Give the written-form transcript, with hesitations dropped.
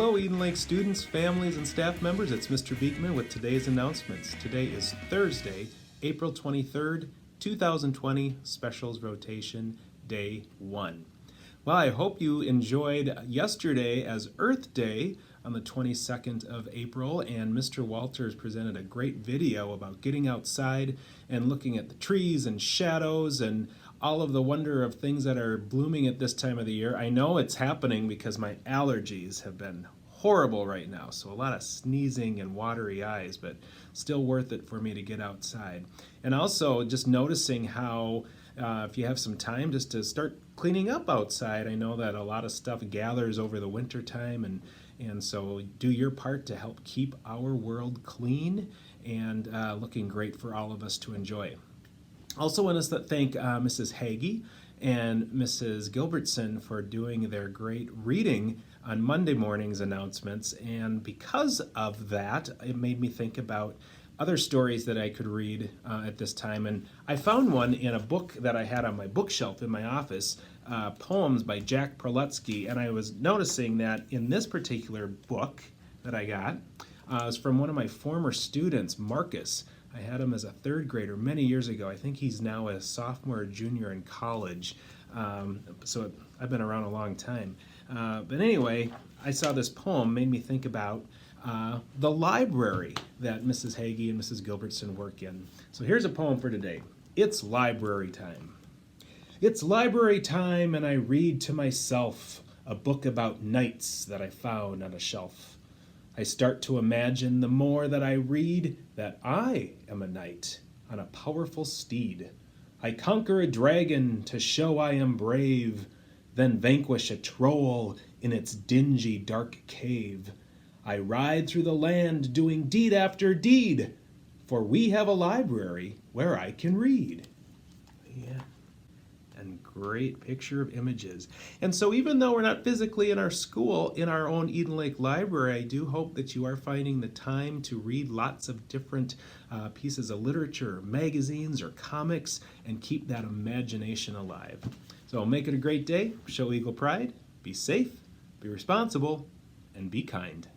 Hello, Eden Lake students, families, and staff members. It's Mr. Beekmann with today's announcements. Today is Thursday, April 23rd, 2020, Specials Rotation, Day 1. Well, I hope you enjoyed yesterday as Earth Day on the 22nd of April, and Mr. Walters presented a great video about getting outside and looking at the trees and shadows and all of the wonder of things that are blooming at this time of the year. I know it's happening because my allergies have been horrible right now, so a lot of sneezing and watery eyes, but still worth it for me to get outside. And also just noticing how if you have some time just to start cleaning up outside. I know that a lot of stuff gathers over the winter time, and so do your part to help keep our world clean and looking great for all of us to enjoy. Also want to thank Mrs. Hagee and Mrs. Gilbertson for doing their great reading on Monday morning's announcements, and because of that, it made me think about other stories that I could read at this time, and I found one in a book that I had on my bookshelf in my office, poems by Jack Proletsky, and I was noticing that in this particular book that I got, it was from one of my former students, Marcus. I had him as a third grader many years ago. I think he's now a sophomore or junior in college, so I've been around a long time. But anyway, I saw this poem, made me think about the library that Mrs. Hagee and Mrs. Gilbertson work in. So here's a poem for today. It's library time. It's library time, and I read to myself a book about knights that I found on a shelf. I start to imagine the more that I read that I am a knight on a powerful steed. I conquer a dragon to show I am brave, then vanquish a troll in its dingy dark cave. I ride through the land doing deed after deed, for we have a library where I can read. Yeah. And great picture of images. And so even though we're not physically in our school, in our own Eden Lake Library, I do hope that you are finding the time to read lots of different pieces of literature, magazines, or comics, and keep that imagination alive. So make it a great day, show Eagle Pride, be safe, be responsible, and be kind.